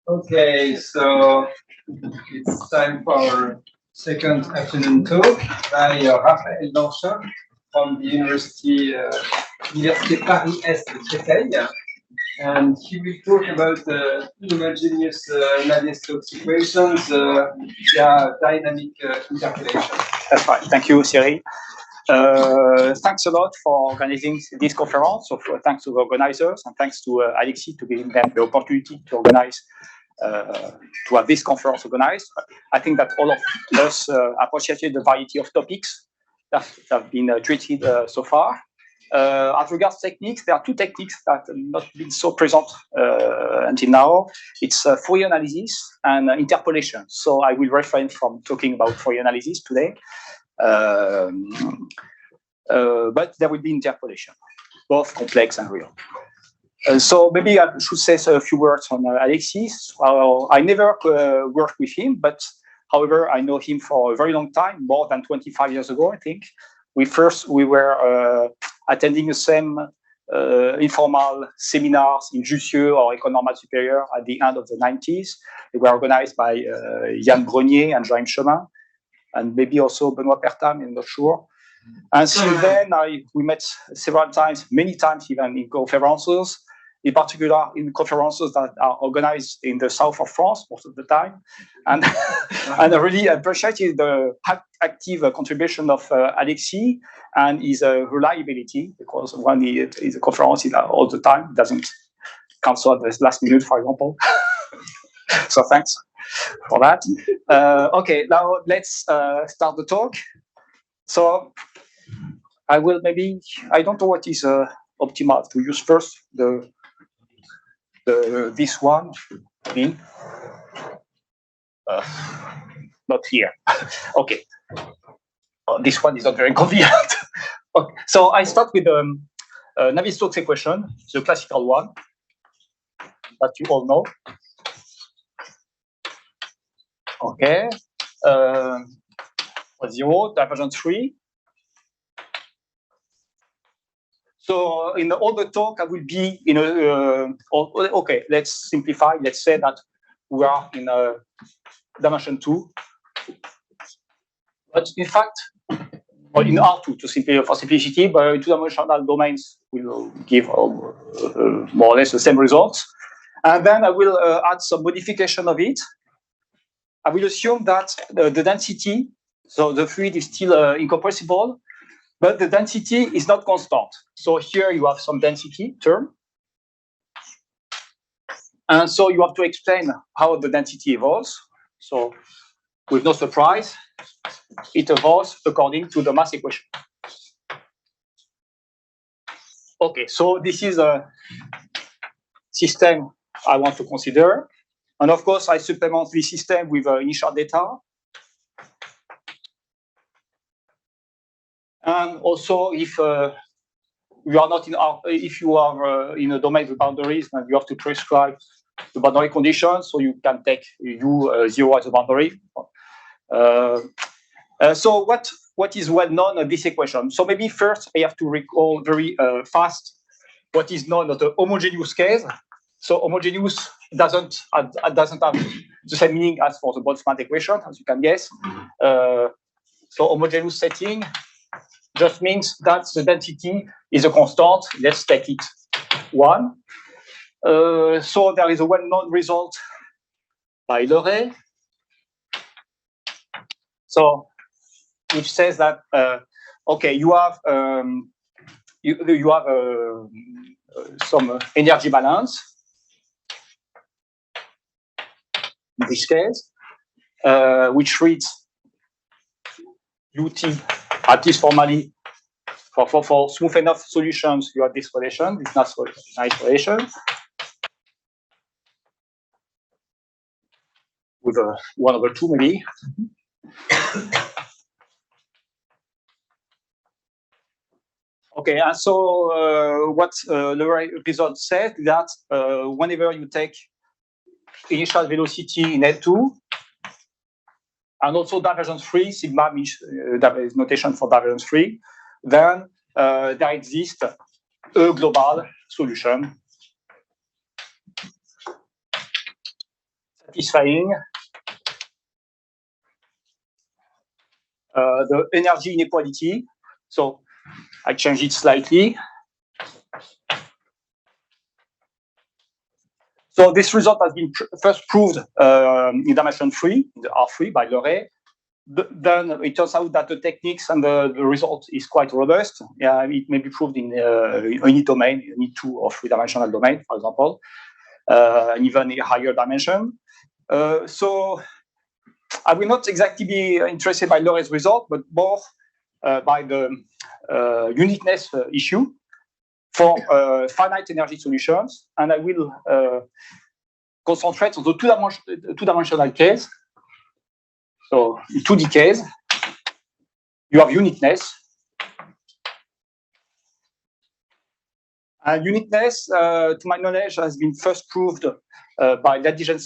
Okay, so it's time for our second afternoon talk by Raphaël Danchin from the Université Paris-Est de Créteil. And he will talk about homogeneous Navier-Stokes equations via dynamic interpolation. That's right. Thank you, Cyril. Thanks a lot for organizing this conference. So thanks to the organizers and thanks to Alexis to giving them the opportunity to organize, to have this conference organized. I think that all of us appreciated the variety of topics that have been treated so far. As regards techniques, there are two techniques that have not been so present until now. It's Fourier analysis and interpolation. So I will refrain from talking about Fourier analysis today. But there will be interpolation, both complex and real. So maybe I should say a few words on Alexis. I never worked with him, but however, I know him for a very long time, more than 25 years ago, I think. We were attending the same informal seminars in Jussieu or École Normale Supérieure at the end of the 90s. They were organized by Yann Brenier and Joachim Chemin, and maybe also Benoît Pertam, I'm not sure. And since then, we met several times, many times even in conferences, in particular in conferences that are organized in the south of France most of the time. And, and I really appreciated the active contribution of Alexis and his reliability, because when he is a conference, he's all the time, doesn't cancel at the last minute, for example. So thanks for that. Okay, now let's start the talk. So I will maybe, I don't know what is optimal to use first, this one, not here. Okay, this one is not very convenient. Okay. So I start with the Navier-Stokes equation, the classical one that you all know. Okay, 0, divergence 3. So in all the talk, I will be in a, okay, let's simplify. Let's say that we are in a dimension 2. But in fact, or in R2 to simplify for simplicity, but two-dimensional domains will give more or less the same results. And then I will add some modification of it. I will assume that the density, so the fluid is still incompressible, but the density is not constant. So here you have some density term. And so you have to explain how the density evolves. So with no surprise, it evolves according to the mass equation. Okay, so this is a system I want to consider. And of course, I supplement this system with initial data. And also, if you are not in, if you are in a domain with boundaries, then you have to prescribe the boundary conditions. So you can take U0 as a boundary. So what is well known of this equation? So maybe first I have to recall very fast what is known of the homogeneous case. So homogeneous doesn't have the same meaning as for the Boltzmann equation, as you can guess. So homogeneous setting just means that the density is a constant. Let's take it 1. So there is a well-known result by Leray. So which says that okay, you have you have some energy balance in this case, which reads ut, at least formally, for smooth enough solutions, you have this relation, this nice relation, with a 1/2 maybe. Okay, and so what the result says that whenever you take initial velocity in L2, and also divergence free, sigma is notation for divergence free, then there exists a global solution satisfying the energy inequality. So I change it slightly. So this result has been first proved in dimension 3, in the R3 by Leray. Then it turns out that the techniques and the result is quite robust. Yeah, it may be proved in any domain, any 2 or 3 dimensional domain, for example, and even a higher dimension. So I will not exactly be interested by Loray's result, but more by the uniqueness issue for finite energy solutions. And I will concentrate on the two-dimensional case. So in 2D case, you have uniqueness. And uniqueness, to my knowledge, has been first proved by Danchin.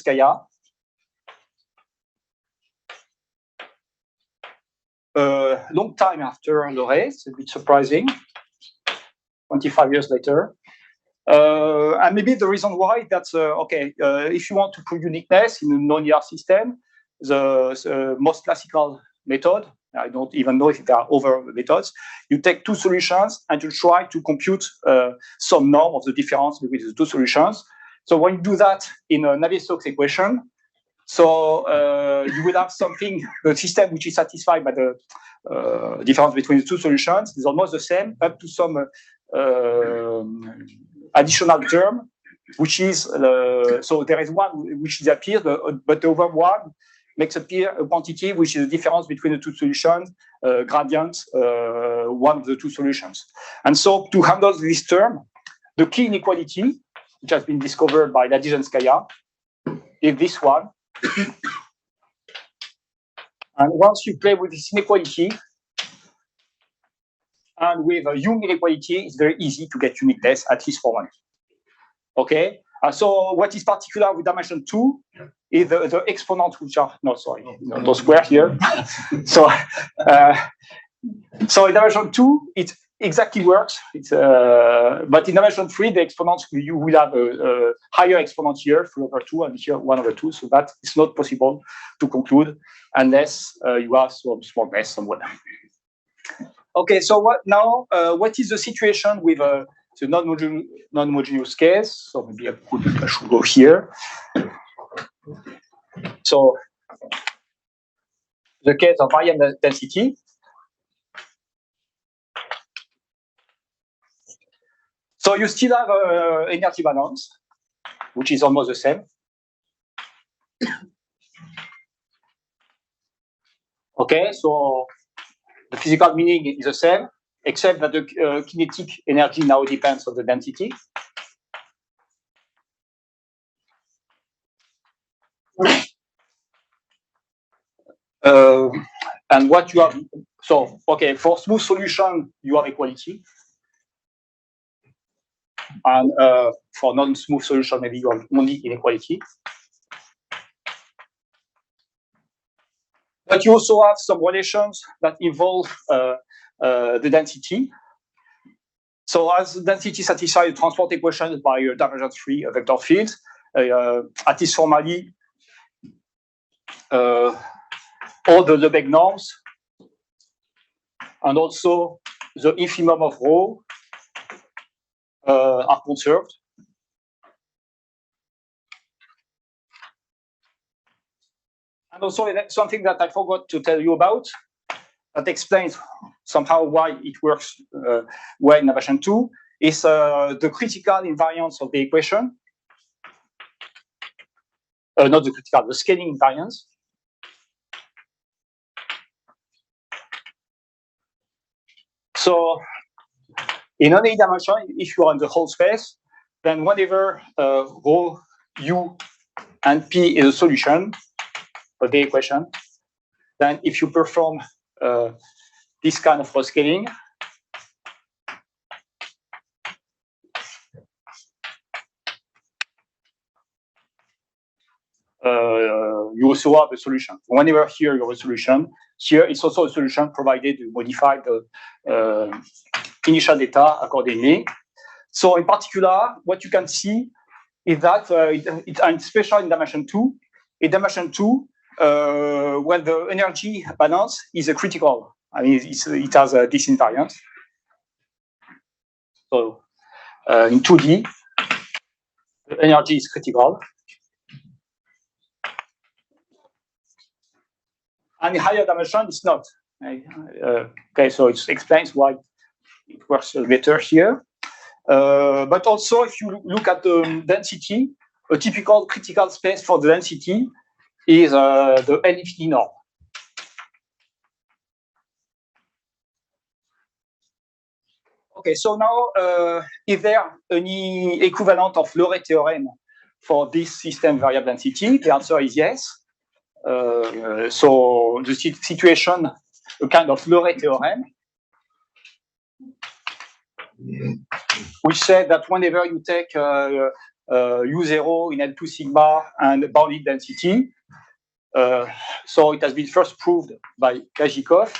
A long time after Leray, it's a bit surprising, 25 years later. And maybe the reason why that's, if you want to prove uniqueness in a non-linear system, the most classical method, I don't even know if there are other methods, you take 2 solutions and you try to compute some norm of the difference between the 2 solutions. So when you do that in a Navier-Stokes equation, so you will have something, the system which is satisfied by the difference between the 2 solutions is almost the same up to some additional term, which is, so there is one which disappears, but the other one makes appear a quantity which is the difference between the 2 solutions, gradient, one of the 2 solutions. And so to handle this term, the key inequality, which has been discovered by Danchin, is this one. And once you play with this inequality, and with a Young inequality, it's very easy to get uniqueness, at least formally. Okay? So what is particular with dimension 2 is the exponents which are, no square here. So in dimension 2, it exactly works. But in dimension 3, the exponents, you will have a higher exponent here, 3/2, and here 1/2. So that is not possible to conclude unless you have some small mess somewhere. Okay, so what is the situation with the non-homogeneous case? So maybe I should go here. So the case of variable density. So you still have energy balance, which is almost the same. Okay, so the physical meaning is the same, except that the kinetic energy now depends on the density. And what you have, so, okay, for smooth solution, you have equality. And for non-smooth solution, maybe you have only inequality. But you also have some relations that involve the density. So as the density satisfies the transport equations by a divergence free vector field, at least formally, all the Lebesgue norms and also the infimum of rho are conserved. And also something that I forgot to tell you about that explains somehow why it works well in dimension 2 is the critical invariance of the equation. Not the critical, the scaling invariance. So in any dimension, if you are in the whole space, then whenever rho, u, and p is a solution of the equation, then if you perform this kind of scaling, you also have a solution. Whenever here you have a solution, here it's also a solution provided you modify the initial data accordingly. So in particular, what you can see is that it's especially in dimension 2, in dimension 2, when the energy balance is critical. I mean, it has this invariant. So in 2D, the energy is critical. And in higher dimension, it's not. Okay, so it explains why it works better here. But also, if you look at the density, a typical critical space for the density is the LFT norm. Okay, so now, is there any equivalent of Loret theorem for this system variable density? The answer is yes. So the situation, a kind of Loret theorem, which said that whenever you take U0 in L2 sigma and bounded density, so it has been first proved by Kajikov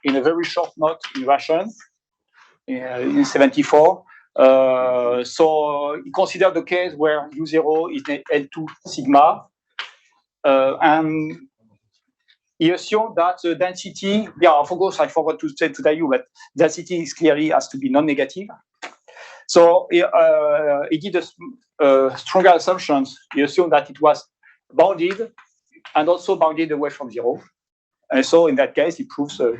in a very short note in Russian in 74. So he considered the case where U0 is L2 sigma, and he assumed that the density, of course, I forgot to say to you, but density is clearly has to be non-negative. So he did a stronger assumptions. He assumed that it was bounded and also bounded away from 0. And so in that case, he proves a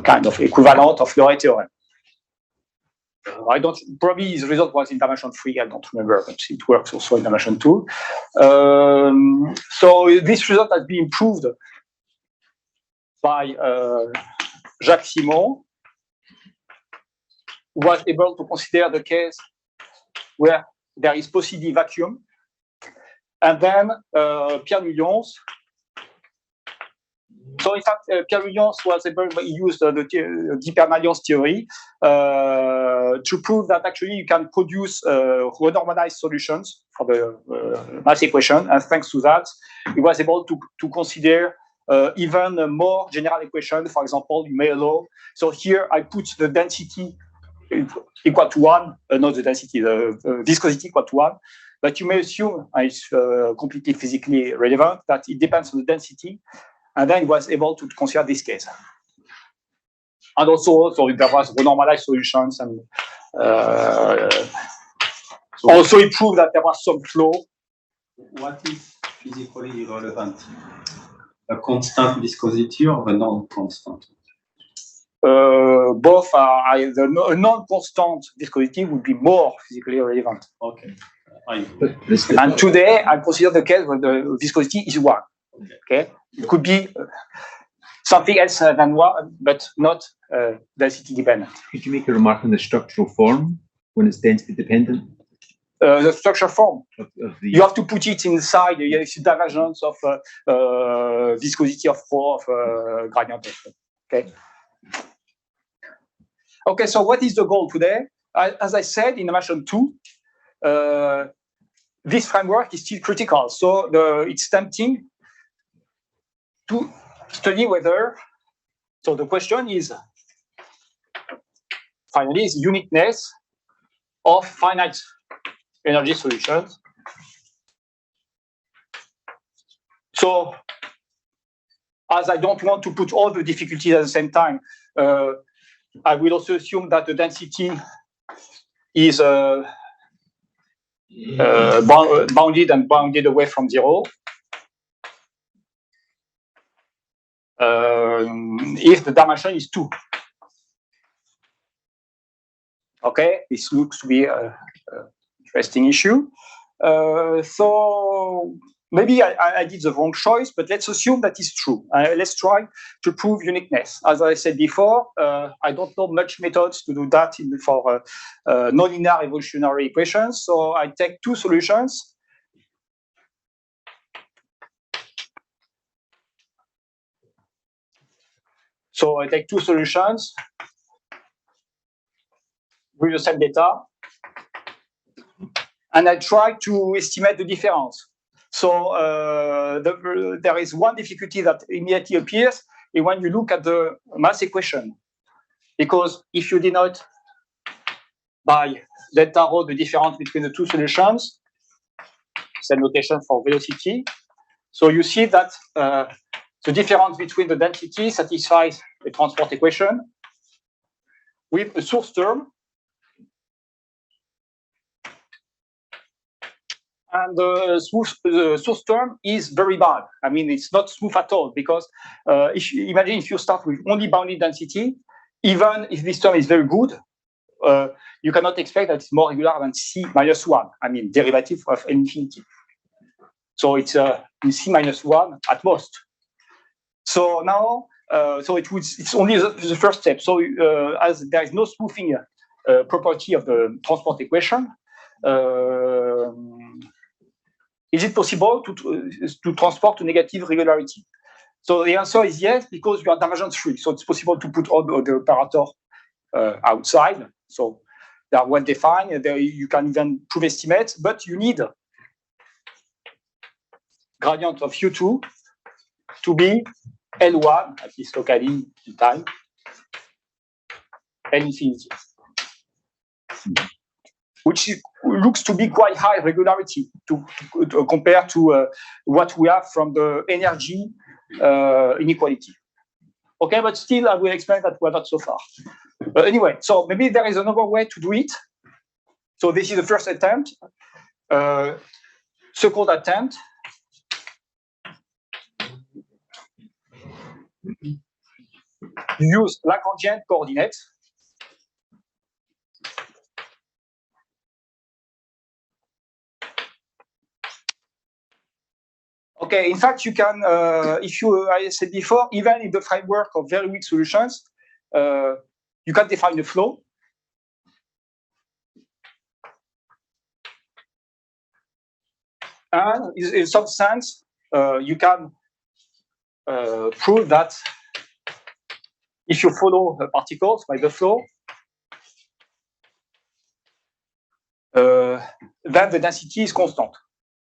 kind of equivalent of Loret theorem. I don't, probably his result was in dimension 3, I don't remember, but it works also in dimension 2. So this result has been proved by Jacques Simon, who was able to consider the case where there is positive vacuum. And then Pierre Millions. So in fact, Pierre Millions was able to use the Di-Permaliance theory to prove that actually you can produce renormalized solutions for the mass equation. And thanks to that, he was able to consider even more general equation. For example, you may allow. So here I put the density equal to 1, not the density, the viscosity equal to 1. But you may assume, it's completely physically relevant, that it depends on the density. And then he was able to consider this case. And also, so there was renormalized solutions. And also he proved that there was some flow. What is physically relevant? A constant viscosity or a non-constant? Both are a non-constant viscosity would be more physically relevant. Okay. And today, I consider the case where the viscosity is 1. Okay, it could be something else than 1, but not density dependent. Could you make a remark on the structural form when it's density dependent? The structure form. Of you have to put it inside the divergence of viscosity of rho of gradient. Okay. Okay, so what is the goal today? As I said in dimension 2, this framework is still critical. So it's tempting to study whether. So the question is, finally, is uniqueness of finite energy solutions. So, as I don't want to put all the difficulties at the same time, I will also assume that the density is bounded and bounded away from 0. If the dimension is 2. Okay, this looks to be an interesting issue. So maybe I did the wrong choice, but let's assume that is true. Let's try to prove uniqueness. As I said before, I don't know much methods to do that for nonlinear evolutionary equations. So I take 2 solutions. So I take 2 solutions with the same data, and I try to estimate the difference. So there is one difficulty that immediately appears when you look at the mass equation, because if you denote by delta rho the difference between the 2 solutions, same notation for velocity. So you see that the difference between the density satisfies the transport equation with a source term. And the source term is very bad. I mean, it's not smooth at all because imagine if you start with only bounded density, even if this term is very good, you cannot expect that it's more regular than C minus 1. I mean, derivative of infinity. So it's in C minus 1 at most. So now, it's only the first step. So as there is no smoothing property of the transport equation, is it possible to transport to negative regularity? So the answer is yes, because you are divergence free. So it's possible to put all the operators outside. So they are well defined. You can even prove estimates, but you need gradient of U2 to be L1, at least locally in time, L infinity, which looks to be quite high regularity to compare to what we have from the energy inequality. Okay, but still, I will explain that we're not so far. Anyway, so maybe there is another way to do it. So this is the first attempt. Second attempt. Use Lagrangian coordinates. Okay, in fact, you can, I said before, even in the framework of very weak solutions, you can define the flow. And in some sense, you can prove that if you follow particles by the flow, then the density is constant.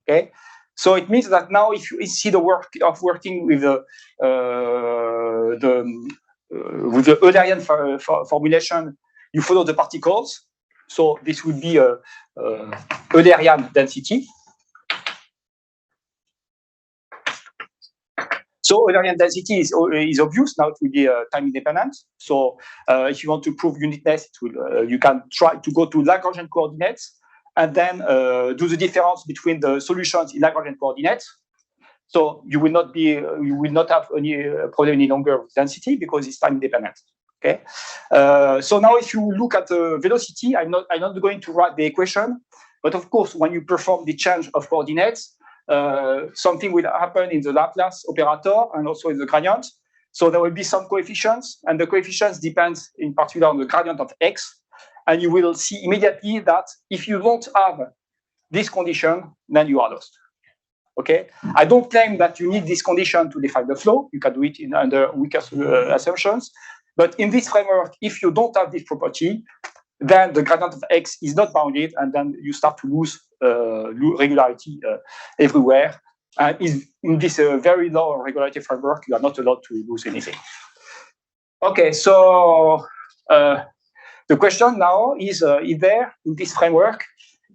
Okay, so it means that now, if you see the work of working with the Eulerian formulation, you follow the particles. So this would be a Eulerian density. So Eulerian density is obvious. Now it will be time independent. So if you want to prove uniqueness, you can try to go to Lagrangian coordinates and then do the difference between the solutions in Lagrangian coordinates. So you will not have any problem any longer with density because it's time independent. Okay. So now if you look at the velocity, I'm not going to write the equation, but of course when you perform the change of coordinates, something will happen in the Laplace operator and also in the gradient. So there will be some coefficients, and the coefficients depends in particular on the gradient of x. And you will see immediately that if you don't have this condition, then you are lost. Okay. I don't claim that you need this condition to define the flow. You can do it under weaker assumptions. But in this framework, if you don't have this property, then the gradient of x is not bounded, and then you start to lose regularity everywhere. And in this very low regularity framework, you are not allowed to lose anything. Okay, so the question now is there, in this framework,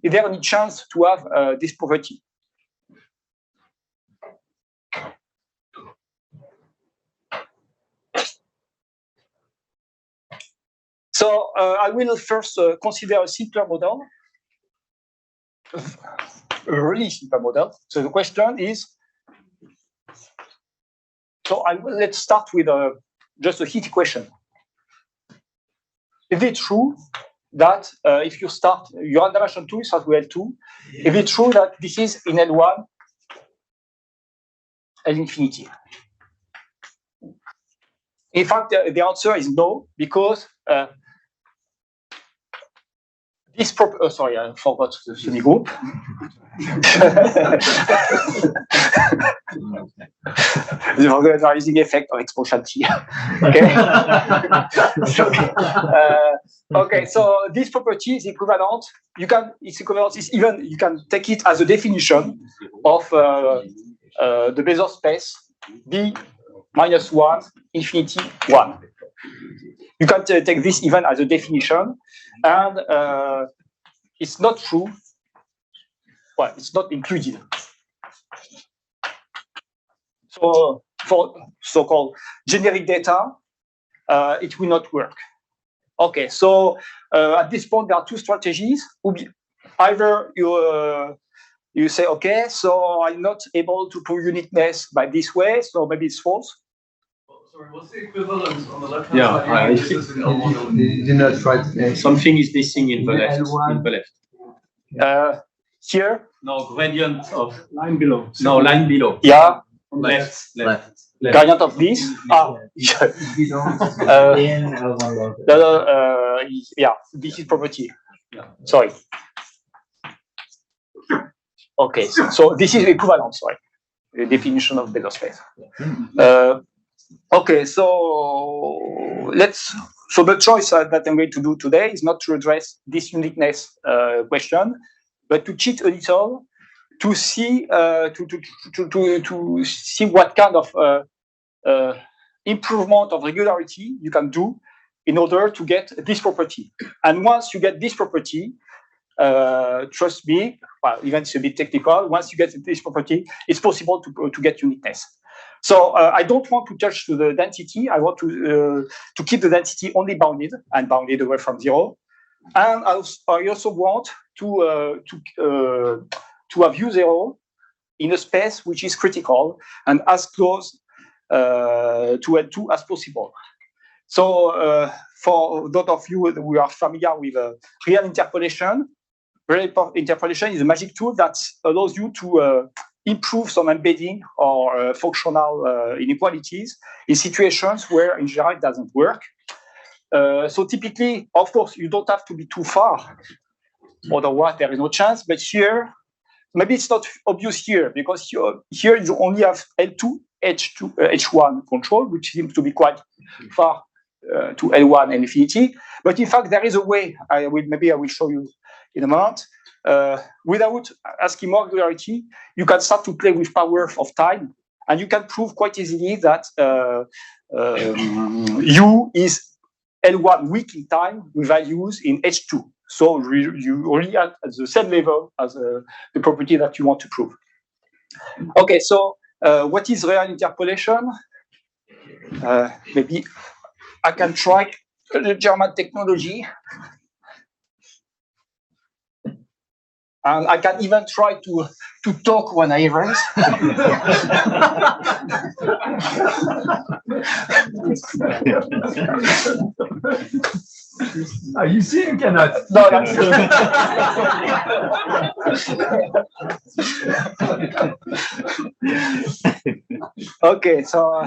is there any chance to have this property? So I will first consider a simpler model, a really simple model. So the question is, let's start with just a heat equation. Is it true that if you start, you're on dimension 2, you start with L2, is it true that this is in L1, L infinity? In fact, the answer is no, because this sorry, I forgot the semi-group. The organizing effect of exponential. Okay. Okay. So this property is equivalent. You can take it as a definition of the Bézier space B minus 1 infinity 1. You can take this even as a definition, and it's not true. Well, it's not included. So for so-called generic data, it will not work. Okay, so at this point, there are two strategies. Either you say, okay, so I'm not able to prove uniqueness by this way, so maybe it's false. Sorry, what's the equivalent on the left-hand side? You did not write Something is missing in the left. L1. In the left. Here? No, gradient of Line below. no line below. Yeah. Left. Gradient of this? Yeah, this is property. Yeah. Sorry. Okay, so this is equivalent, sorry. The definition of Taylor space. Okay, so so the choice that I'm going to do today is not to address this uniqueness question, but to cheat a little to see to see what kind of improvement of regularity you can do in order to get this property. And once you get this property, trust me, well, even it's a bit technical, once you get this property, it's possible to get uniqueness. So I don't want to touch to the density. I want to keep the density only bounded and bounded away from zero. And I also want to have U0 in a space which is critical and as close to L2 as possible. So for those of you who are familiar with real interpolation, interpolation is a magic tool that allows you to improve some embedding or functional inequalities in situations where in general it doesn't work. So typically, of course, you don't have to be too far, otherwise there is no chance. But here, maybe it's not obvious here because here you only have L2, H2, H1 control, which seems to be quite far to L1 and infinity. But in fact, there is a way. Maybe I will show you in a moment. Without asking more regularity, you can start to play with power of time, and you can prove quite easily that U is L1 weak in time with values in H2. So you only at the same level as the property that you want to prove. Okay, so what is real interpolation? Maybe I can try the German technology. And I can even try to talk when I erase. You see, you cannot. No, that's okay, so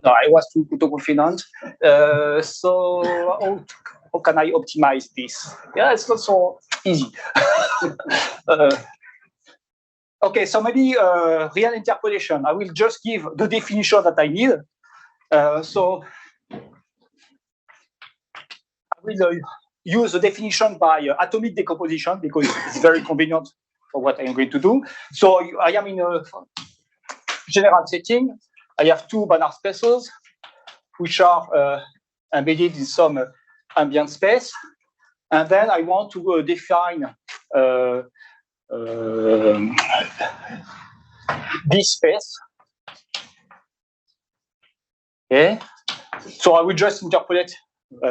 no, I was too confident. So how can I optimize this? Yeah, it's not so easy. Okay, so maybe real interpolation. I will just give the definition that I need. So I will use the definition by atomic decomposition because it's very convenient for what I am going to do. So I am in a general setting. I have two Banach spaces, which are embedded in some ambient space. And then I want to define this space. Okay. So I will just interpolate,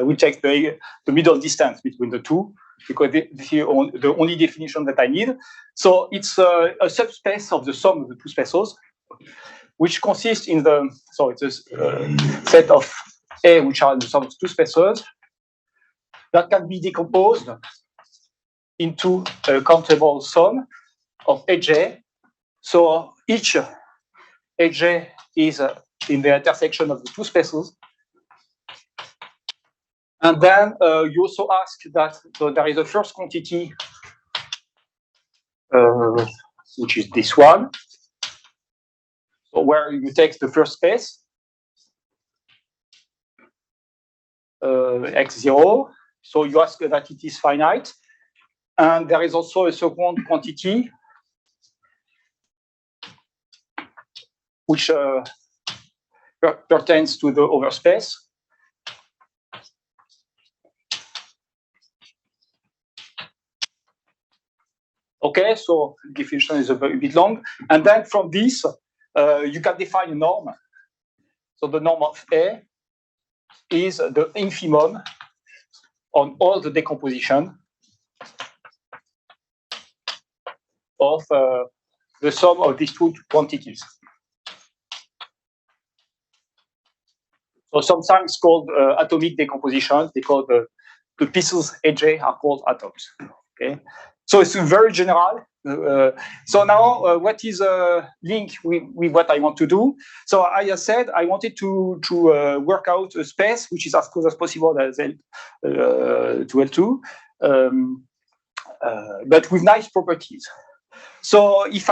we take the middle distance between the two, because this is the only definition that I need. So it's a subspace of the sum of the two spaces, which consists in the, so it's a set of A, which are the sum of two spaces, that can be decomposed into a countable sum of Aj. So each Aj is in the intersection of the two spaces. And then you also ask that, so there is a first quantity, which is this one. So where you take the first space, x0. So you ask that it is finite. And there is also a second quantity, which pertains to the overspace. Okay, so definition is a bit long. And then from this, you can define a norm. So the norm of A is the infimum on all the decomposition of the sum of these two quantities. So sometimes called atomic decomposition, because the pieces AJ are called atoms. Okay, so it's very general. So now, what is a link with what I want to do? So I said I wanted to work out a space which is as close as possible as L to L2, but with nice properties. So if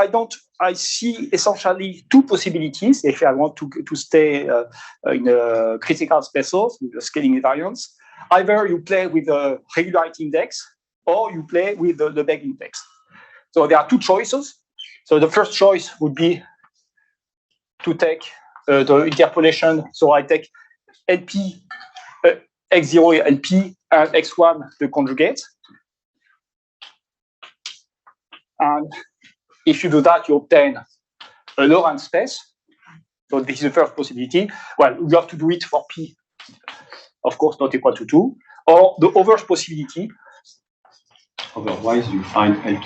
I see essentially two possibilities. If I want to stay in a critical spaces with a scaling invariance, either you play with the regularity index or you play with the Begg index. So there are two choices. So the first choice would be to take the interpolation. So I take LP, x0 LP, and x1 the conjugate. And if you do that, you obtain a Lorentz space. So this is the first possibility. Well, you have to do it for P, of course, not equal to 2. Or the other possibility. Otherwise, you find L2.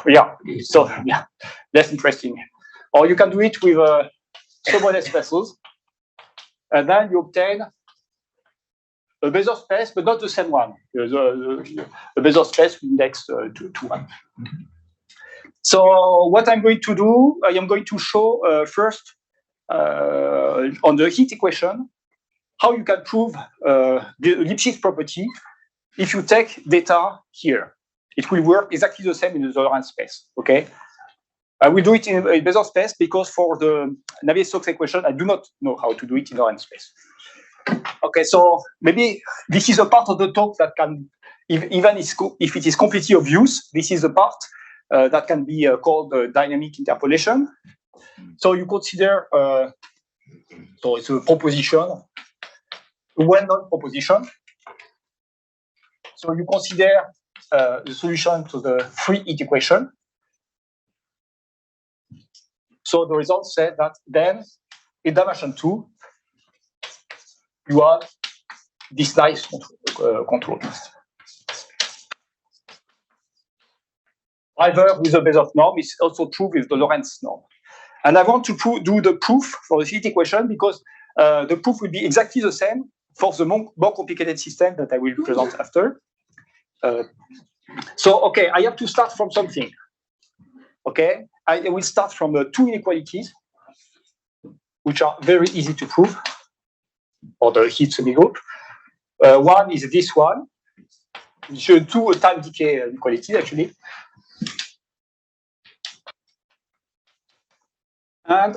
Yeah, so yeah, less interesting. Or you can do it with subordinate spaces. And then you obtain a Bezier space, but not the same one. A Bezier space with index to 1. So what I'm going to do, I am going to show first on the heat equation how you can prove the Lipschitz property if you take data here. It will work exactly the same in the Lorentz space. Okay, I will do it in a Bezier space because for the Navier-Stokes equation, I do not know how to do it in Lorentz space. Okay, so maybe this is a part of the talk that can, even if it is completely obvious, this is a part that can be called dynamic interpolation. So you consider, so it's a proposition, a well-known proposition. So you consider the solution to the free heat equation. So the results say that then in dimension 2, you have this nice control. Either with the Bezier norm, it's also true with the Lorentz norm. And I want to do the proof for the heat equation because the proof will be exactly the same for the more complicated system that I will present after. So, okay, I have to start from something. Okay, I will start from two inequalities, which are very easy to prove, or the heat semigroup. One is this one, which is two time decay inequalities, actually. And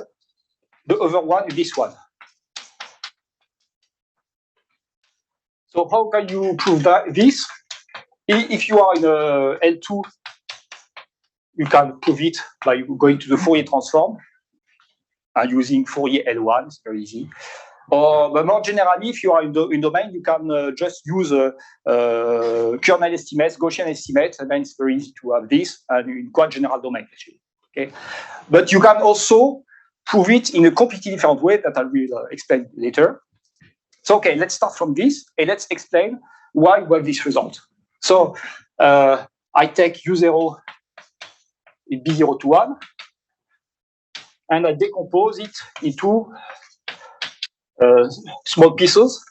the other one is this one. So how can you prove that this? If you are in a L2, you can prove it by going to the Fourier transform and using Fourier L1. It's very easy. But more generally, if you are in domain, you can just use kernel estimates, Gaussian estimates, and then it's very easy to have this and in quite general domain, actually. Okay, but you can also prove it in a completely different way that I will explain later. So, okay, let's start from this and let's explain why we have this result. So, I take U0 in B0 to 1, and I decompose it into small pieces,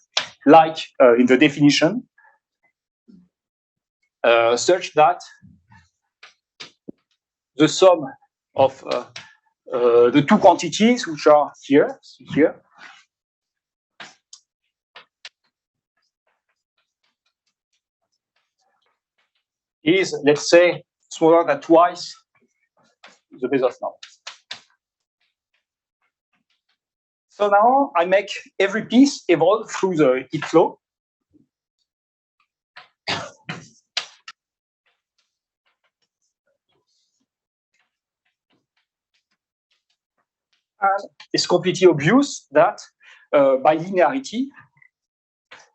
like in the definition, such that the sum of the two quantities, which are here, is, let's say, smaller than twice the Bezier norm. So now I make every piece evolve through the heat flow. And it's completely obvious that by linearity,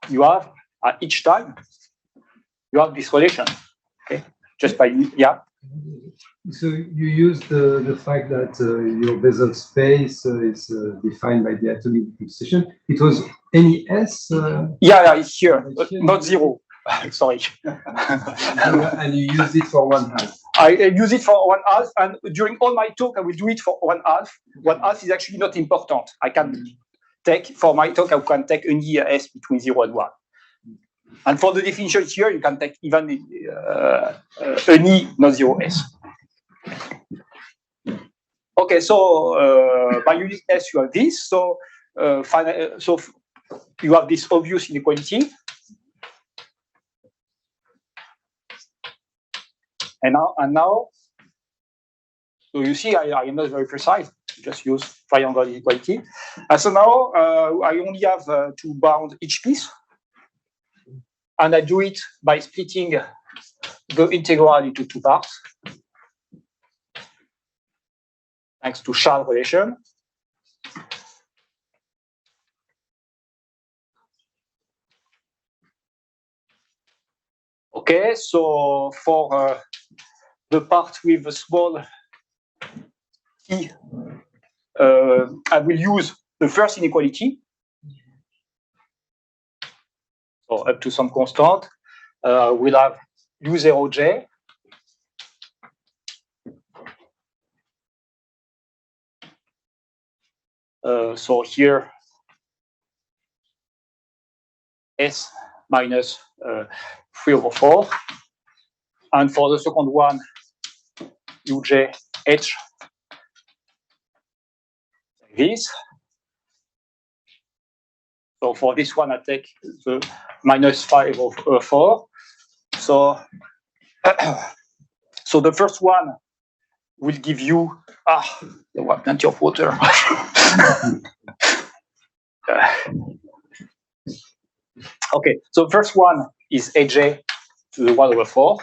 you have at each time, you have this relation. Okay. just by, yeah. So you use the fact that your Basel space is defined by the atomic position. It was any S? Yeah, it's here, not zero. Sorry. And you use it for 1/2. I use it for 1/2, and during all my talk, I will do it for 1/2. 1/2 is actually not important. I can take, for my talk, I can take any S between 0 and 1. And for the definition here, you can take even any non-zero S. Okay, so by using S, you have this. So, so you have this obvious inequality. And now, so you see, I am not very precise. Just use triangle inequality. And so now I only have to bound each piece, and I do it by splitting the integral into 2 parts, thanks to Charles relation. Okay, so for the part with a small t, I will use the first inequality. So up to some constant, we'll have U0j. So here, S minus 3/4. And for the second one, UJ H, like this. So for this one, I take the minus 5/4. So, so the first one will give you, there was plenty of water. Okay, so the first one is AJ to the 1/4.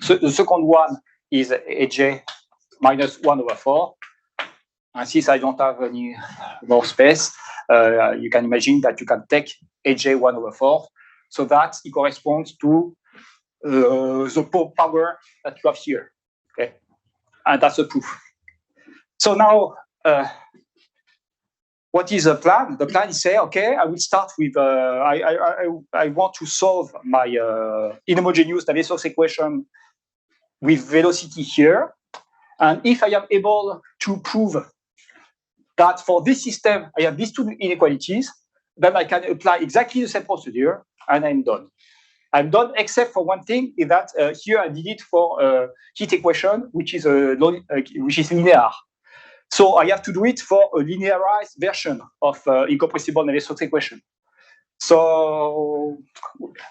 So the second one is AJ minus 1/4. And since I don't have any more space, you can imagine that you can take AJ 1/4. So that it corresponds to the power that you have here. Okay, and that's the proof. So now, what is the plan? The plan is say, okay, I will start with, I want to solve my inhomogeneous Navier-Stokes equation with velocity here. And if I am able to prove that for this system, I have these two inequalities, then I can apply exactly the same procedure, and I'm done. I'm done, except for one thing, is that here I did it for heat equation, which is linear. So I have to do it for a linearized version of incompressible Navier-Stokes equation. So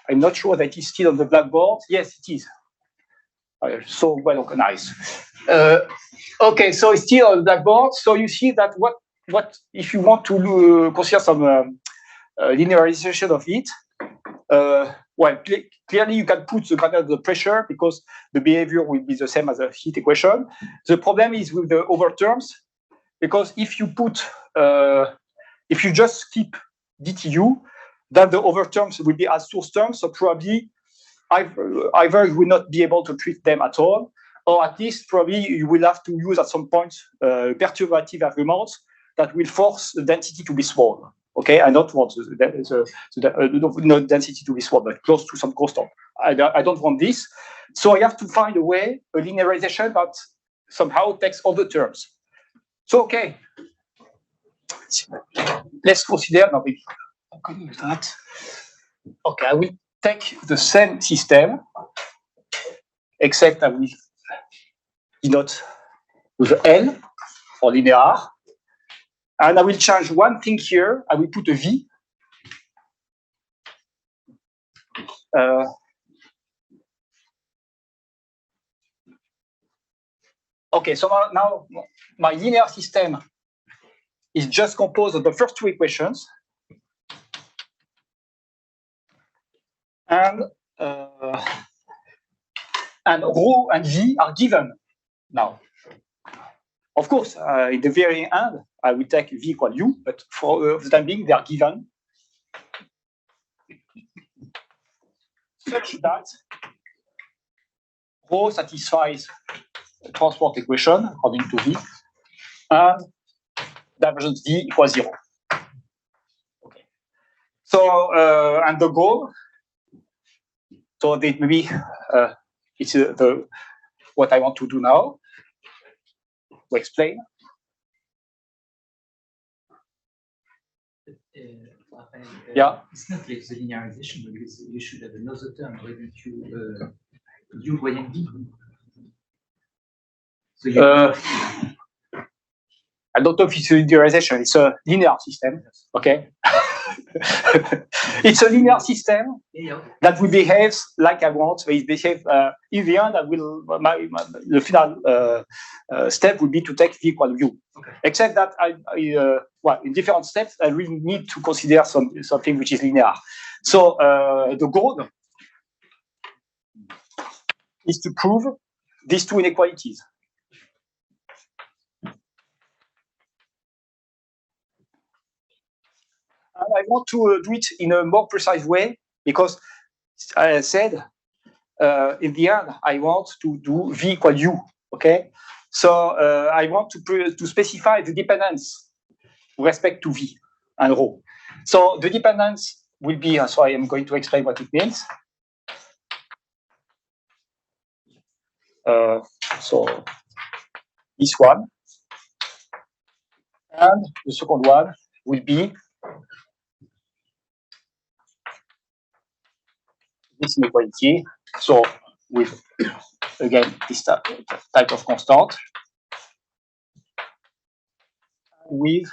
I'm not sure that it is still on the blackboard. Yes, it is. So well organized. Okay, so it's still on the blackboard. So you see that what if you want to consider some linearization of it, well, clearly you can put the gradient of the pressure because the behavior will be the same as a heat equation. The problem is with the overterms, because if you put, if you just keep dtu, then the overterms will be as source terms, so probably either you will not be able to treat them at all, or at least probably you will have to use at some point perturbative arguments that will force the density to be small. Okay, I don't want no density to be small, but close to some constant. I don't want this, so I have to find a way, a linearization that somehow takes all the terms. So okay, let's consider now. Maybe how can you do that? Okay, I will take the same system, except I will denote with L for linear. And I will change one thing here. I will put a V. Okay, so now my linear system is just composed of the first two equations. And rho and V are given now. Of course, in the very end, I will take V equal U, but for the time being, they are given such that Rho satisfies the transport equation according to V, and divergence V equals 0. Okay. So, and the goal, so that maybe it's what I want to do now to explain. Raphaël, Yeah. it's not like the linearization, because you should have another term related to U moyenne V. So you I don't know if it's a linearization, it's a linear system, okay? It's a linear system that will behave like I want. So it behave, in the end, I will, the final step would be to take V equal U. Okay. Except that well, in different steps, I really need to consider something which is linear. So the goal is to prove these two inequalities. And I want to do it in a more precise way because I said in the end I want to do V equal U. Okay, so I want to specify the dependence with respect to V and rho. So the dependence will be. So I am going to explain what it means. So this one and the second one will be this inequality. So with again this type of constant with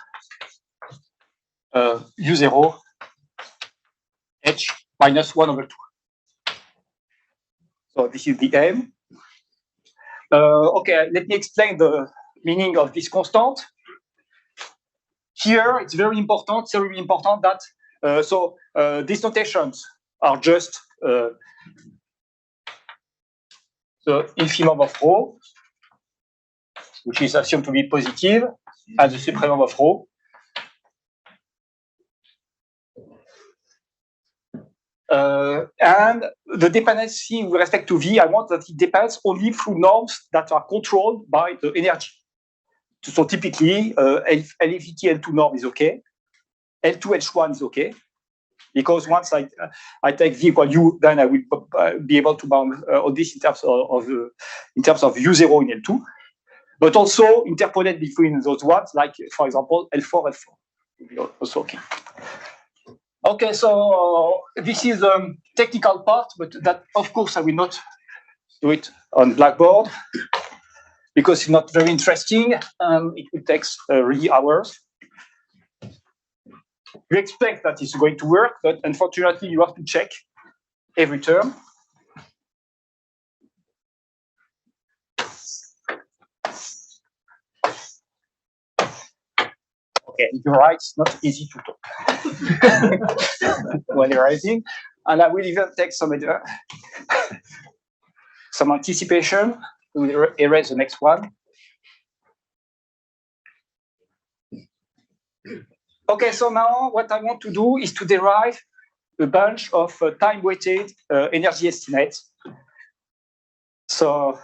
U0 H minus 1/2. So this is the aim. Okay, let me explain the meaning of this constant. Here, it's very important that these notations are just the infimum of rho, which is assumed to be positive, and the supremum of rho. And the dependency with respect to V, I want that it depends only through norms that are controlled by the energy. So typically, LFT L2 norm is okay, L2 H1 is okay, because once I take V equal U, then I will be able to bound all this in terms of U0 in L2, but also interpolate between those ones, like for example L4 L4 also okay. Okay, so this is a technical part, but that, of course, I will not do it on Blackboard because it's not very interesting. It will take really hours. You expect that it's going to work, but unfortunately, you have to check every term. Okay, you're right, it's not easy to talk when you're writing. And I will even take some anticipation. We will erase the next one. Okay, so now what I want to do is to derive a bunch of time-weighted energy estimates. So,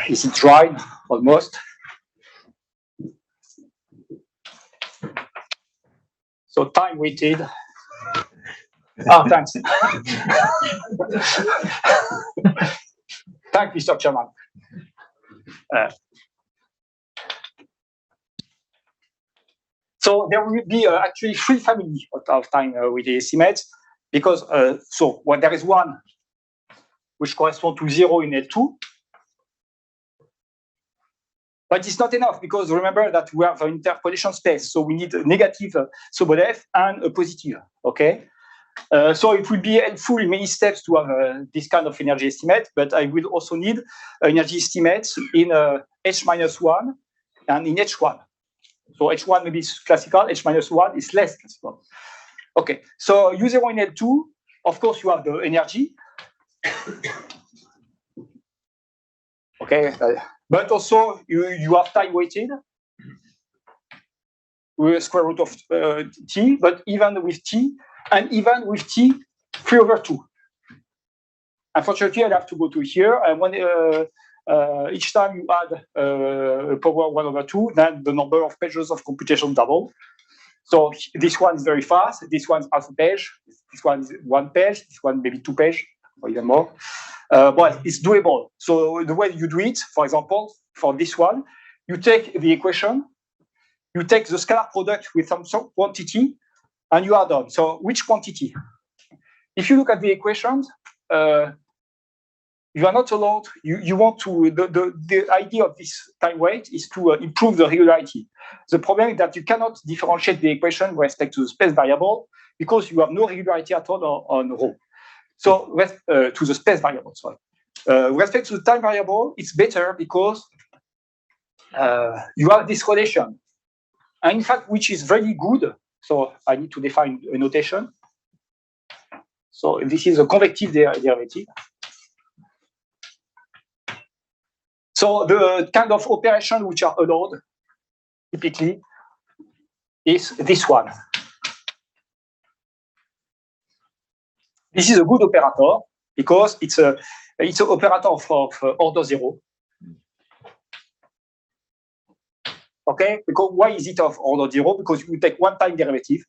is it dry? Almost. So time-weighted. Thanks. Thank you, Mr. Chairman. So there will be actually three families of time-weighted estimates, because there is one which corresponds to 0 in L2, but it's not enough because remember that we have an interpolation space, so we need a negative Sobolev and a positive. Okay, so it will be helpful in many steps to have this kind of energy estimate, but I will also need energy estimates in H-1 and in H1. So H1 maybe is classical, H-1 is less classical. Okay, so U0 in L2, of course you have the energy. Okay, but also you have time weighted with square root of t, but even with t, and even with t 3/2. Unfortunately, I'll have to go to here, and when each time you add power 1/2, then the number of pages of computation double. So this one is very fast. This one's half a page. This one is 1 page. This one maybe 2 pages or even more. But it's doable. So the way you do it, for example, for this one, you take the equation, you take the scalar product with some quantity, and you are done. So which quantity? If you look at the equations, you are not allowed. You want to. The idea of this time weight is to improve the regularity. The problem is that you cannot differentiate the equation with respect to the space variable because you have no regularity at all on rho. So to the space variable, sorry. With respect to the time variable, it's better because you have this relation, and in fact, which is very good. So I need to define a notation. So this is a convective derivative. So the kind of operation which are allowed typically is this one. This is a good operator because it's an operator of order 0. Okay, because why is it of order 0? Because you take one time derivative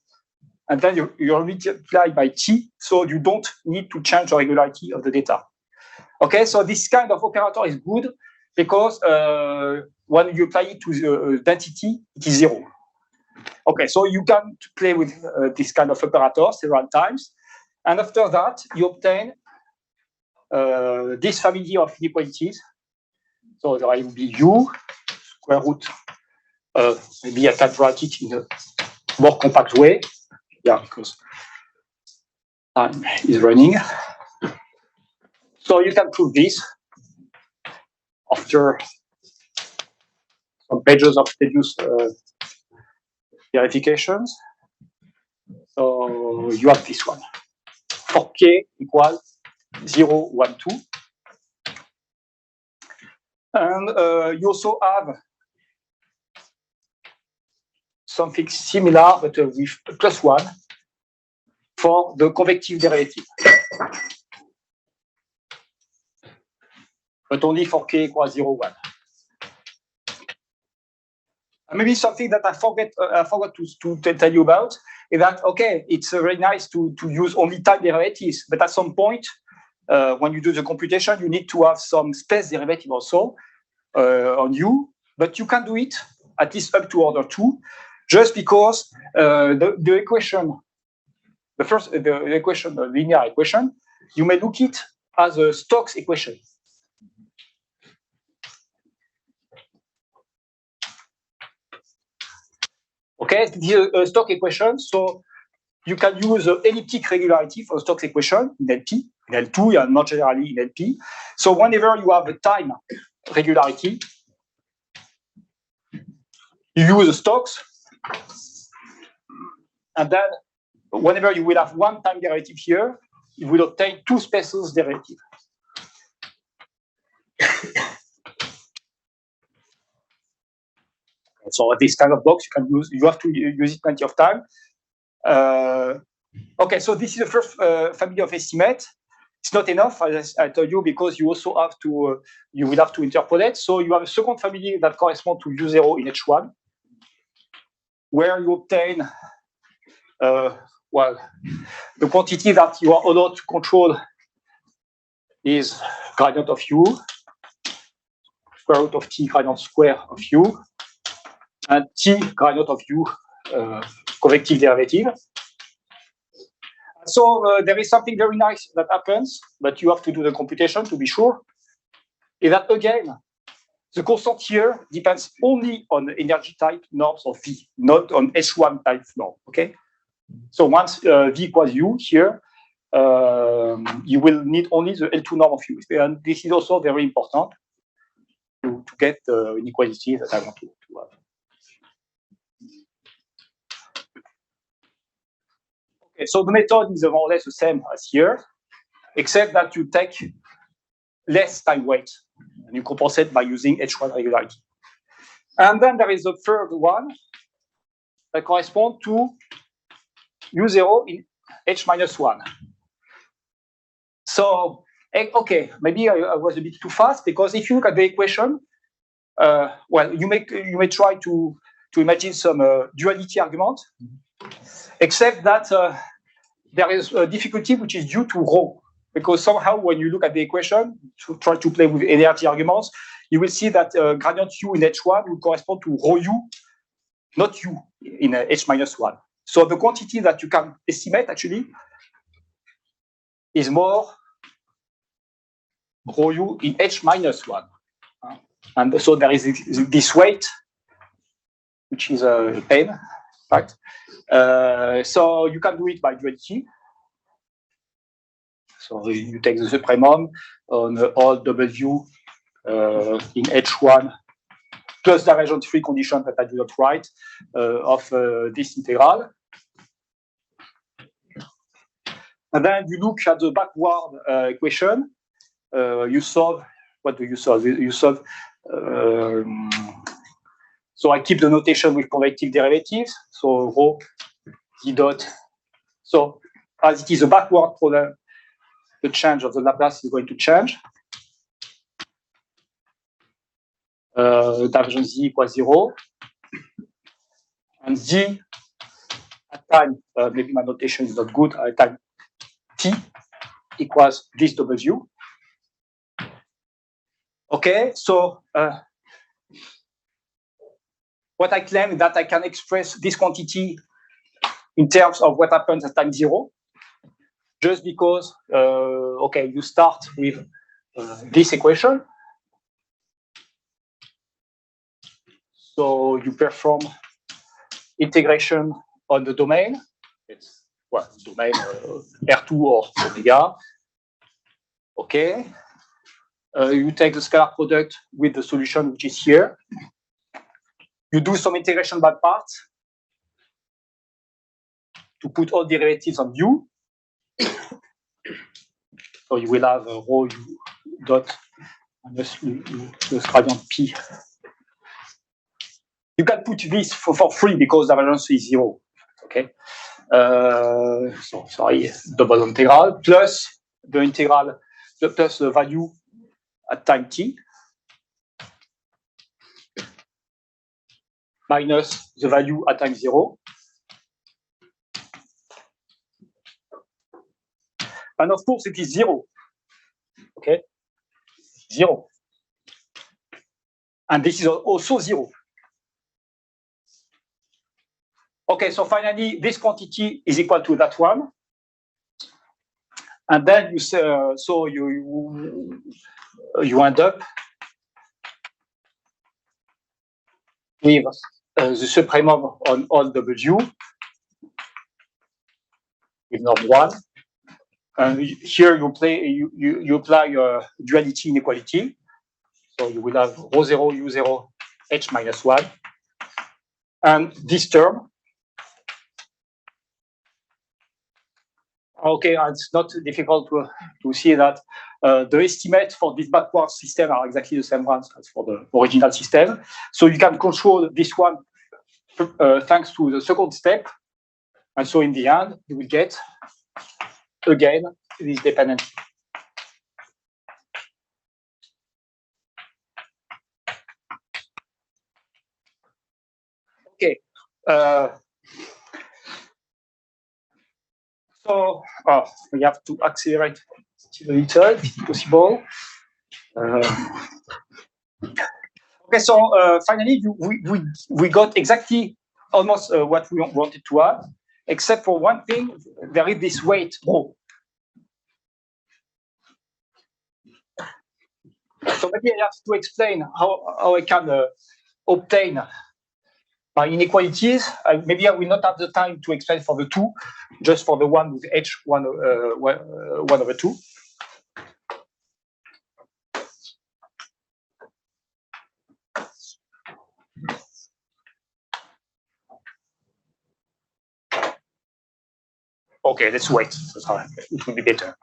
and then you multiply by t, so you don't need to change the regularity of the data. Okay, so this kind of operator is good because when you apply it to the density, it is 0. Okay, so you can play with this kind of operator several times. And after that, you obtain this family of inequalities. So there will be u square root. Maybe I can write it in a more compact way. Yeah, because time is running. So you can prove this after some pages of tedious verifications. So you have this one. For k equals 0, 1, 2. And you also have something similar, but with +1 for the convective derivative. But only for k equals 0, 1. And maybe something that I forgot to tell you about is that, okay, it's very nice to use only time derivatives, but at some point, when you do the computation, you need to have some space derivative also on u, but you can do it at least up to order 2, just because the equation, the equation, the linear equation, you may look it as a Stokes equation. Okay, this is a Stokes equation, so you can use the elliptic regularity for Stokes equation in LP, in L2, and not generally in LP. So whenever you have a time regularity, you use a Stokes, and then whenever you will have one time derivative here, you will obtain two spaces derivative. So this kind of box you can use. You have to use it plenty of time. Okay, so this is the first family of estimate. It's not enough, as I told you, because you also have to you will have to interpolate. So you have a second family that corresponds to U0 in H1, where you obtain well, the quantity that you are allowed to control is gradient of u, square root of t gradient square of u, and t gradient of u convective derivative. So there is something very nice that happens, but you have to do the computation to be sure. Is that again, the constant here depends only on the energy type norms of V, not on H1 type norm. Okay. So once V equals U here, you will need only the L2 norm of U. And this is also very important to get the inequality that I want to have. Okay, so the method is more or less the same as here, except that you take less time weight and you compensate by using H1 regularity. And then there is the third one that corresponds to U0 in H-1. So Okay, maybe I was a bit too fast, because if you look at the equation, well, you may try to imagine some duality argument, except that there is a difficulty which is due to rho, because somehow when you look at the equation to try to play with energy arguments, you will see that gradient u in H1 will correspond to rho u, not u in H minus 1. So the quantity that you can estimate actually is more rho u in H minus 1. And so there is this weight, which is a pain, right? So you can do it by duality. So you take the supremum on all W in H1 plus divergence-free condition that I do not write of this integral. And then you look at the backward equation. You solve. What do you solve? You solve. So I keep the notation with convective derivatives. So rho d dot. So as it is a backward problem, the change of the Laplace is going to change. Divergence z equals 0. And z at time, maybe my notation is not good, at time t equals this w. Okay, so what I claim is that I can express this quantity in terms of what happens at time 0, just because, okay, you start with this equation. So you perform integration on the domain. It's, well, domain R2 or omega. Okay. You take the scalar product with the solution, which is here. You do some integration by parts to put all derivatives on u. So you will have rho u dot minus the gradient p. You can put this for free because the variance is 0. Okay. So sorry, double integral plus the integral plus the value at time t minus the value at time 0. And of course, it is 0. Okay, 0. And this is also 0. Okay, so finally, this quantity is equal to that one. And then you say, so you end up with the supremum on all W with norm 1. And here you apply your duality inequality. So you will have rho 0, u 0, h minus 1. And this term, okay, it's not difficult to see that the estimates for this backward system are exactly the same ones as for the original system. So you can control this one thanks to the second step. And so in the end, you will get, again, this dependency. Okay. So we have to accelerate still a little, if possible. Okay, so finally, we got exactly almost what we wanted to have, except for one thing. There is this weight rho. So maybe I have to explain how I can obtain my inequalities. Maybe I will not have the time to explain for the two, just for the one with h 1 over 2. Okay, let's wait. It will be better.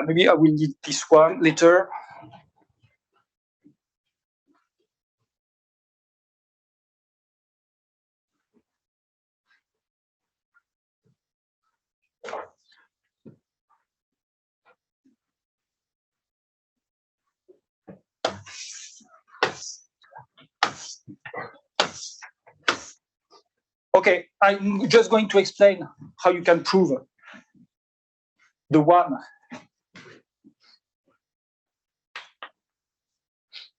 Maybe I will need this one later. Okay, I'm just going to explain how you can prove the one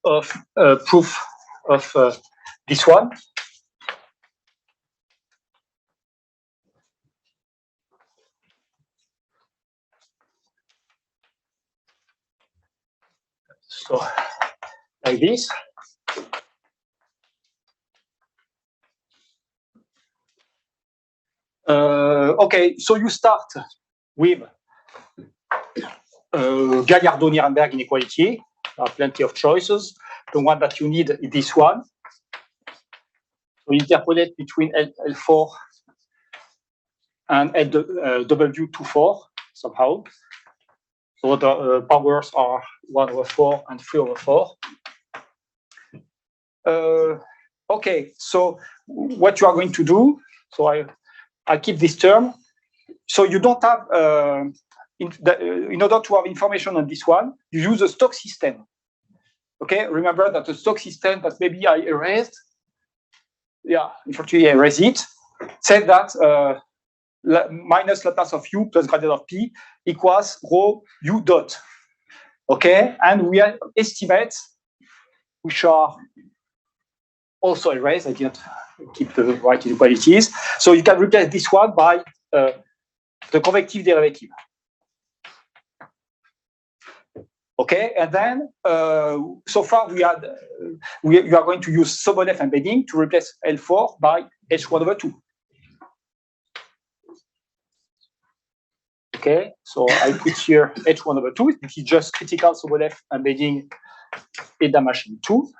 of proof of this one. So, like this. Okay, so you start with Gallardo-Nirenberg inequality. There are plenty of choices. The one that you need is this one. So interpolate between L4 and W24 somehow. So the powers are 1/4 and 3/4. Okay, so what you are going to do, so I keep this term. So you don't have, in order to have information on this one, you use a stock system. Okay, remember that the stock system that maybe I erased, yeah, unfortunately I erased it, said that minus Laplace of u plus gradient of p equals rho u dot. Okay, and we have estimates which are also erased. I didn't keep the right inequalities. So you can replace this one by the convective derivative. Okay, and then so far you are going to use Sobolev embedding to replace L4 by H1/2. Okay, so I put here H1/2. This is just critical Sobolev embedding in Danchin 2.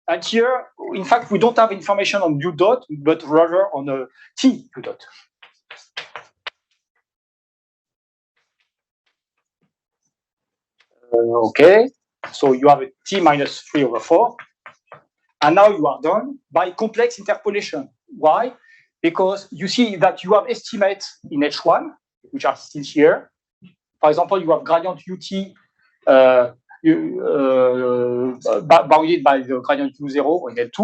And here, in fact, we don't have information on u dot, but rather on a t u dot. Okay, so you have a t minus 3/4. And now you are done by complex interpolation. Why? Because you see that you have estimates in H1, which are still here. For example, you have gradient ut bounded by the gradient u0 in L2,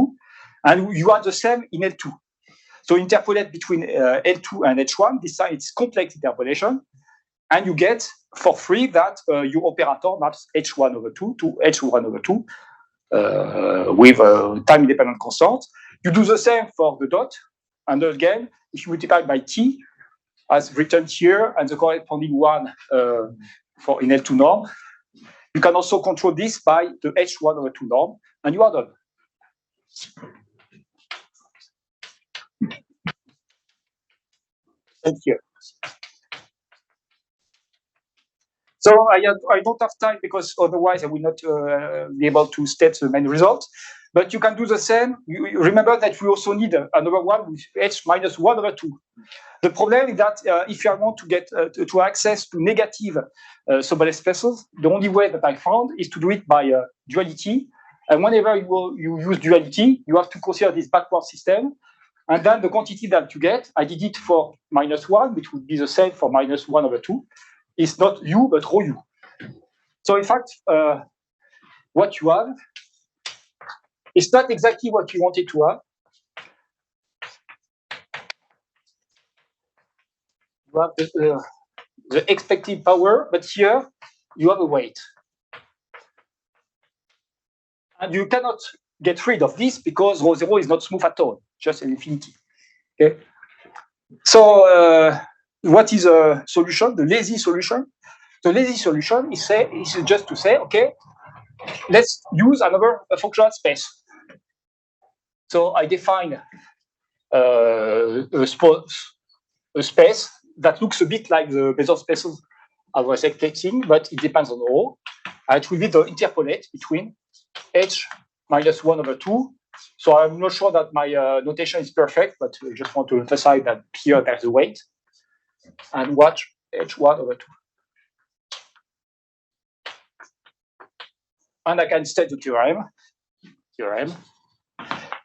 and you are the same in L2. So interpolate between L2 and H1. This time it's complex interpolation, and you get for free that your operator maps H1/2 to H1/2 with a time-independent constant. You do the same for the dot, and again, if you multiply by t, as written here, and the corresponding one for in L2 norm, you can also control this by the H1/2 norm, and you are done. Thank you. So I don't have time because otherwise I will not be able to state the main result. But you can do the same. You remember that we also need another one with H minus 1/2. The problem is that if you want to get to access to negative Sobolev spaces, the only way that I found is to do it by duality. And whenever you use duality, you have to consider this backward system. And then the quantity that you get, I did it for -1, which would be the same for -1/2. It's not u, but rho u. So in fact, what you have is not exactly what you wanted to have. You have the expected power, but here you have a weight. And you cannot get rid of this because rho 0 is not smooth at all, just an infinity. Okay. So what is a solution? The lazy solution. The lazy solution is just to say, okay, let's use another functional space. So I define a space that looks a bit like the Bezier spaces I was expecting, but it depends on rho. And it will be the interpolate between H minus 1/2. So I'm not sure that my notation is perfect, but I just want to emphasize that here there's a weight. And watch H1/2. And I can state the theorem.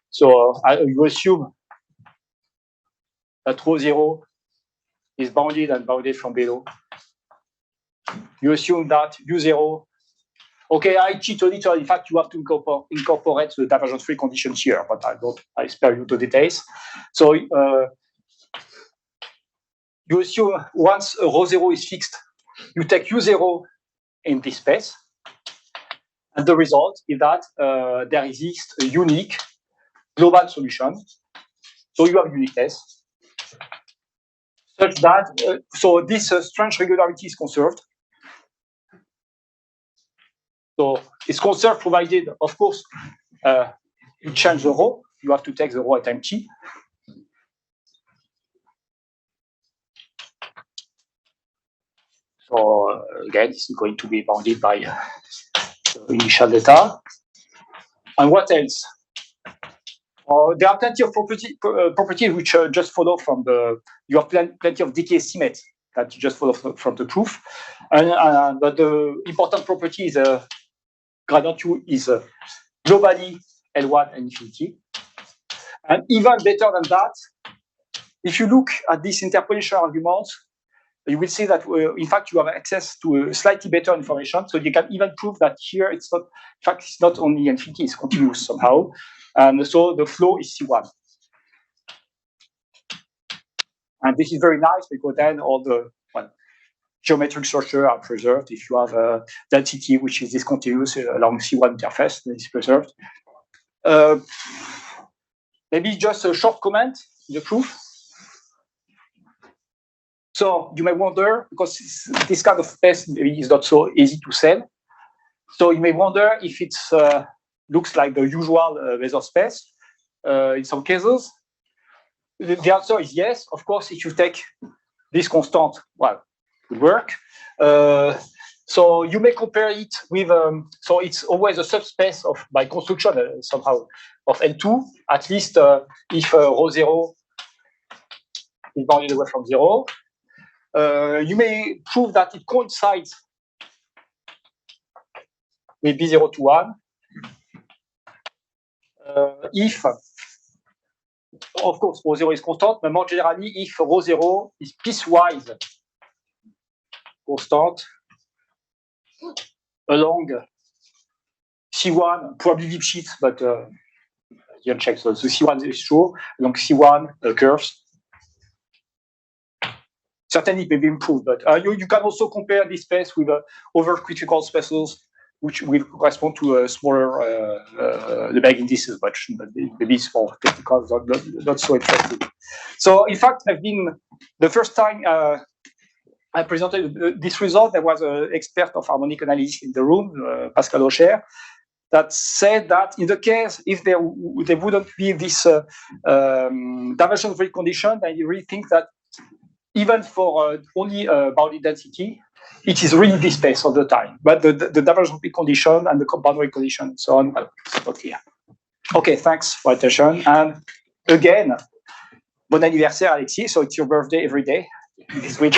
So you assume that rho 0 is bounded and bounded from below. You assume that u0 Okay, I cheat a little. In fact, you have to incorporate the divergence-free conditions here, but I spare you the details. So you assume once rho 0 is fixed, you take U0 in this space. And the result is that there exists a unique global solution. So you have uniqueness, such that, so this strange regularity is conserved. So it's conserved provided, of course, you change the rho. You have to take the rho at time t. So again, this is going to be bounded by the initial data. And what else? There are plenty of properties which just follow from you have plenty of decay estimates that just follow from the proof. But the important property is gradient U is globally L1 and infinity. And even better than that, if you look at this interpolation argument, you will see that, in fact, you have access to slightly better information. So you can even prove that here it's not, in fact, it's not only infinity, it's continuous somehow. And so the flow is C1. And this is very nice because then all the geometric structure are preserved. If you have a density which is discontinuous along C1 interface, then it's preserved. Maybe just a short comment in the proof. So you may wonder, because this kind of space maybe is not so easy to sell. So you may wonder if it looks like the usual Weser space in some cases. The answer is yes. Of course, if you take this constant, well, it would work. So you may compare it with, so it's always a subspace of, by construction somehow, of L2, at least if rho 0 is bounded away from 0. You may prove that it coincides with B0 to 1 if, of course, rho 0 is constant, but more generally, if rho 0 is piecewise constant along C1, probably Lipschitz, but you can check. So C1 is true along C1 curves. Certainly, it may be improved, but you can also compare this space with other critical spaces which will correspond to a smaller Lebesgue indices, but maybe it's more technical, not so interesting. So, in fact, I've been the first time I presented this result. There was an expert of harmonic analysis in the room, Pascal Aucher, that said that in the case if there wouldn't be this divergence-free condition, then you really think that even for only bounded density, it is really this space all the time. But the divergence-free condition and the boundary condition and so on, well, it's not here. Okay, thanks for attention. And again, bon anniversaire, Alexis. So it's your birthday every day this week.